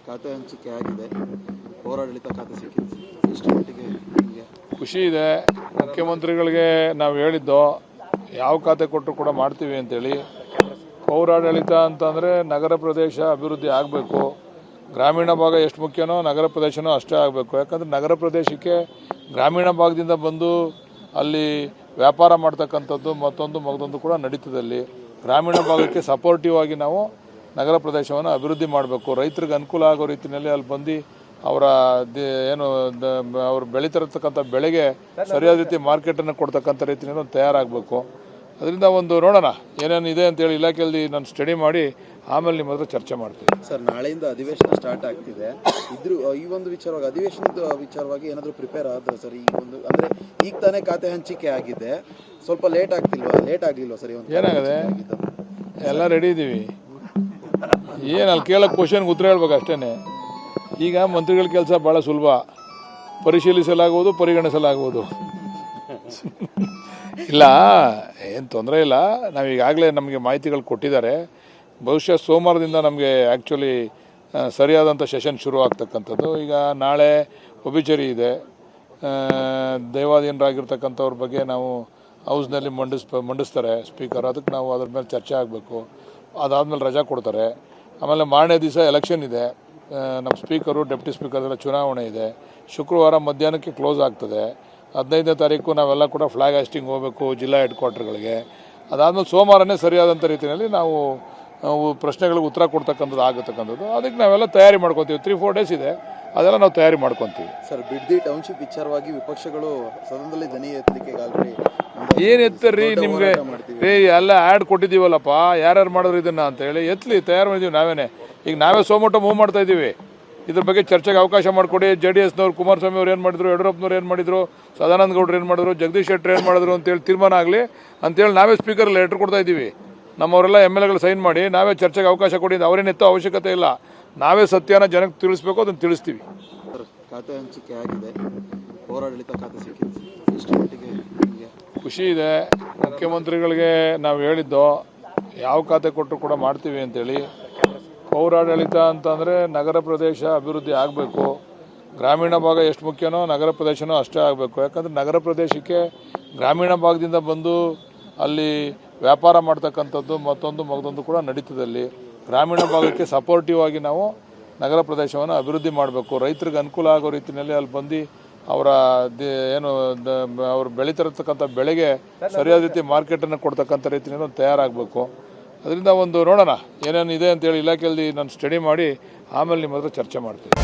ಖಾತೆ ಹಂಚಿಕೆ ಆಗಿದೆ, ಪೌರಾಡಳಿತ ಖಾತೆ ಸಿಕ್ಕಿದೆ. ಎಷ್ಟು ಮಟ್ಟಿಗೆ ನಿಮಗೆ ಖುಷಿ ಇದೆ? ಮುಖ್ಯಮಂತ್ರಿಗಳಿಗೆ ನಾವು ಹೇಳಿದ್ದೋ ಯಾವ ಖಾತೆ ಕೊಟ್ಟರು ಕೂಡ ಮಾಡ್ತೀವಿ ಅಂತೇಳಿ. ಪೌರಾಡಳಿತ ಅಂತಂದರೆ ನಗರ ಪ್ರದೇಶ ಅಭಿವೃದ್ಧಿ ಆಗಬೇಕು. ಗ್ರಾಮೀಣ ಭಾಗ ಎಷ್ಟು ಮುಖ್ಯನೋ ನಗರ ಪ್ರದೇಶನೂ ಅಷ್ಟೇ ಆಗಬೇಕು. ಯಾಕಂದರೆ ನಗರ ಪ್ರದೇಶಕ್ಕೆ ಗ್ರಾಮೀಣ ಭಾಗದಿಂದ ಬಂದು ಅಲ್ಲಿ ವ್ಯಾಪಾರ ಮಾಡ್ತಕ್ಕಂಥದ್ದು ಮತ್ತೊಂದು ಕೂಡ ನಡೀತದಲ್ಲಿ. ಗ್ರಾಮೀಣ ಭಾಗಕ್ಕೆ ಸಪೋರ್ಟಿವ್ ಆಗಿ ನಾವು ನಗರ ಪ್ರದೇಶವನ್ನು ಅಭಿವೃದ್ಧಿ ಮಾಡಬೇಕು. ರೈತರಿಗೆ ಅನುಕೂಲ ಆಗೋ ರೀತಿಯಲ್ಲಿ ಅಲ್ಲಿ ಬಂದು ಅವರ ಅವ್ರು ಬೆಳೀತಿರತಕ್ಕಂಥ ಬೆಳೆಗೆ ಸರಿಯಾದ ರೀತಿ ಮಾರ್ಕೆಟನ್ನು ಕೊಡ್ತಕ್ಕಂಥ ರೀತಿಯಲ್ಲಿ ತಯಾರಾಗಬೇಕು. ಅದರಿಂದ ನೋಡೋಣ ಏನೇನು ಇದೆ ಅಂತೇಳಿ ಇಲಾಖೆಯಲ್ಲಿ ನಾನು ಸ್ಟಡಿ ಮಾಡಿ ಆಮೇಲೆ ನಿಮ್ಮ ಹತ್ರ ಚರ್ಚೆ ಮಾಡ್ತೀನಿ. ಸರ್, ನಾಳೆಯಿಂದ ಅಧಿವೇಶನ ಸ್ಟಾರ್ಟ್ ಆಗ್ತಿದೆ. ಈ ಒಂದು ವಿಚಾರವಾಗಿ ಅಧಿವೇಶನದ ವಿಚಾರವಾಗಿ ಏನಾದರೂ ಪ್ರಿಪೇರ್ ಆದ್ರೆ ಸರ್? ಅಂದರೆ ಈಗ ತಾನೇ ಖಾತೆ ಹಂಚಿಕೆ ಆಗಿದೆ, ಸ್ವಲ್ಪ ಲೇಟ್ ಆಗಲಿಲ್ವಾ ಸರ್? ಏನಾಗಿದೆ, ಎಲ್ಲ ರೆಡಿ ಇದ್ದೀವಿ. ಏನು ಅಲ್ಲಿ ಕೇಳೋ ಕ್ವಶನ್ಗೆ ಉತ್ತರ ಹೇಳ್ಬೇಕು ಅಷ್ಟೇ. ಈಗ ಮಂತ್ರಿಗಳ ಕೆಲಸ ಭಾಳ ಸುಲಭ, ಪರಿಶೀಲಿಸಲಾಗುವುದು, ಪರಿಗಣಿಸಲಾಗುವುದು. ಇಲ್ಲ, ಏನು ತೊಂದರೆ ಇಲ್ಲ. ನಾವೀಗಾಗಲೇ ನಮಗೆ ಮಾಹಿತಿಗಳು ಕೊಟ್ಟಿದ್ದಾರೆ. ಬಹುಶಃ ಸೋಮವಾರದಿಂದ ನಮಗೆ ಆ್ಯಕ್ಚುಲಿ ಸರಿಯಾದಂಥ ಸೆಷನ್ ಶುರು ಆಗ್ತಕ್ಕಂಥದ್ದು. ಈಗ ನಾಳೆ ಒಬಿಚರಿ ಇದೆ, ದೇವಾಧೀನರಾಗಿರ್ತಕ್ಕಂಥವ್ರ ಬಗ್ಗೆ ನಾವು ಹೌಸ್ನಲ್ಲಿ ಮಂಡಿಸ್ತಾರೆ ಸ್ಪೀಕರ್. ಅದಕ್ಕೆ ನಾವು ಅದ್ರ ಮೇಲೆ ಚರ್ಚೆ ಆಗಬೇಕು. ಅದಾದಮೇಲೆ ರಜಾ ಕೊಡ್ತಾರೆ. ಆಮೇಲೆ ಮಾರನೇ ದಿವಸ ಎಲೆಕ್ಷನ್ ಇದೆ, ನಮ್ಮ ಸ್ಪೀಕರು ಡೆಪ್ಟಿ ಸ್ಪೀಕರ್ದೆಲ್ಲ ಚುನಾವಣೆ ಇದೆ. ಶುಕ್ರವಾರ ಮಧ್ಯಾಹ್ನಕ್ಕೆ ಕ್ಲೋಸ್ ಆಗ್ತದೆ. 15ನೇ ತಾರೀಕು ನಾವೆಲ್ಲ ಕೂಡ ಫ್ಲಾಗ್ ಹಾಸ್ಟಿಂಗ್ ಹೋಗಬೇಕು ಜಿಲ್ಲಾ ಹೆಡ್ ಕ್ವಾರ್ಟರ್ಗಳಿಗೆ. ಅದಾದಮೇಲೆ ಸೋಮವಾರನೇ ಸರಿಯಾದಂಥ ರೀತಿಯಲ್ಲಿ ನಾವು ಪ್ರಶ್ನೆಗಳಿಗೆ ಉತ್ತರ ಕೊಡ್ತಕ್ಕಂಥದ್ದು ಆಗತಕ್ಕಂಥದ್ದು. ಅದಕ್ಕೆ ನಾವೆಲ್ಲ ತಯಾರಿ ಮಾಡ್ಕೊತೀವಿ. 3-4 ಡೇಸ್ ಇದೆ, ಅದೆಲ್ಲ ನಾವು ತಯಾರಿ ಮಾಡ್ಕೊತೀವಿ. ಸರ್, ಬಿಡ್ದಿ ಟೌನ್ಶಿಪ್ ವಿಚಾರವಾಗಿ ವಿಪಕ್ಷಗಳು ಸದನದಲ್ಲಿ ಧ್ವನಿ ಎತ್ತಲಿಕ್ಕೆ ಆಲ್ರೆಡಿ ಏನು ಎತ್ತರಿ ನಿಮಗೆ? ಎಲ್ಲ ಆ್ಯಡ್ ಕೊಟ್ಟಿದ್ದೀವಲ್ಲಪ್ಪ, ಯಾರ್ಯಾರು ಮಾಡಿದ್ರು ಇದನ್ನು ಅಂತೇಳಿ ಎತ್ತಲಿ, ತಯಾರು ಮಾಡಿದ್ದೀವಿ ನಾವೇನೆ. ಈಗ ನಾವೇ ಸೋಮವಾರ ಮೂವ್ ಮಾಡ್ತಾ ಇದ್ದೀವಿ. ಇದ್ರ ಬಗ್ಗೆ ಚರ್ಚೆಗೆ ಅವಕಾಶ ಮಾಡಿಕೊಡಿ. JDSನವ್ರು ಕುಮಾರಸ್ವಾಮಿ ಅವ್ರು ಏನು ಮಾಡಿದ್ರು, ಯಡಿಯೂರಪ್ಪನವ್ರು ಏನು ಮಾಡಿದ್ರು, ಸದಾನಂದ ಗೌಡರು ಏನು ಮಾಡಿದ್ರು, ಜಗದೀಶ್ ಶೆಟ್ಟರ್ ಏನು ಮಾಡಿದ್ರು ಅಂತೇಳಿ ತೀರ್ಮಾನ ಆಗಲಿ ಅಂತೇಳಿ ನಾವೇ ಸ್ಪೀಕರ್ ಲೆಟರ್ ಕೊಡ್ತಾ ಇದ್ದೀವಿ. ನಮ್ಮವರೆಲ್ಲ MLAಗಳು ಸೈನ್ ಮಾಡಿ ನಾವೇ ಚರ್ಚೆಗೆ ಅವಕಾಶ ಕೊಡಿ. ಅವರೇನೆತ್ತೋ ಅವಶ್ಯಕತೆ ಇಲ್ಲ, ನಾವೇ ಸತ್ಯನ ಜನಕ್ಕೆ ತಿಳಿಸ್ಬೇಕು, ಅದನ್ನು ತಿಳಿಸ್ತೀವಿ. ಖಾತೆ ಹಂಚಿಕೆ ಆಗಿದೆ, ಪೌರಾಡಳಿತ ಖಾತೆ ಸಿಕ್ಕಿದೆ. ಎಷ್ಟು ಮಟ್ಟಿಗೆ ನಿಮಗೆ ಖುಷಿ ಇದೆ? ಮುಖ್ಯಮಂತ್ರಿಗಳಿಗೆ ನಾವು ಹೇಳಿದ್ದೋ ಯಾವ ಖಾತೆ ಕೊಟ್ಟರು ಕೂಡ ಮಾಡ್ತೀವಿ ಅಂತೇಳಿ. ಪೌರಾಡಳಿತ ಅಂತಂದರೆ ನಗರ ಪ್ರದೇಶ ಅಭಿವೃದ್ಧಿ ಆಗಬೇಕು. ಗ್ರಾಮೀಣ ಭಾಗ ಎಷ್ಟು ಮುಖ್ಯನೋ ನಗರ ಪ್ರದೇಶನೂ ಅಷ್ಟೇ ಆಗಬೇಕು. ಯಾಕಂದರೆ ನಗರ ಪ್ರದೇಶಕ್ಕೆ ಗ್ರಾಮೀಣ ಭಾಗದಿಂದ ಬಂದು ಅಲ್ಲಿ ವ್ಯಾಪಾರ ಮಾಡ್ತಕ್ಕಂಥದ್ದು ಮತ್ತೊಂದು ಕೂಡ ನಡೀತದಲ್ಲಿ. ಗ್ರಾಮೀಣ ಭಾಗಕ್ಕೆ ಸಪೋರ್ಟಿವ್ ಆಗಿ ನಾವು ನಗರ ಪ್ರದೇಶವನ್ನು ಅಭಿವೃದ್ಧಿ ಮಾಡಬೇಕು. ರೈತರಿಗೆ ಅನುಕೂಲ ಆಗೋ ರೀತಿಯಲ್ಲಿ ಅಲ್ಲಿ ಬಂದು ಅವ್ರು ಬೆಳೀತಿರತಕ್ಕಂಥ ಬೆಳೆಗೆ ಸರಿಯಾದ ರೀತಿ ಮಾರ್ಕೆಟನ್ನು ಕೊಡ್ತಕ್ಕಂಥ ರೀತಿಯಲ್ಲಿ ತಯಾರಾಗಬೇಕು. ಅದರಿಂದ ನೋಡೋಣ ಏನೇನು ಇದೆ ಅಂತೇಳಿ ಇಲಾಖೆಯಲ್ಲಿ ನಾನು ಸ್ಟಡಿ ಮಾಡಿ ಆಮೇಲೆ ನಿಮ್ಮ ಹತ್ರ ಚರ್ಚೆ ಮಾಡ್ತೀನಿ.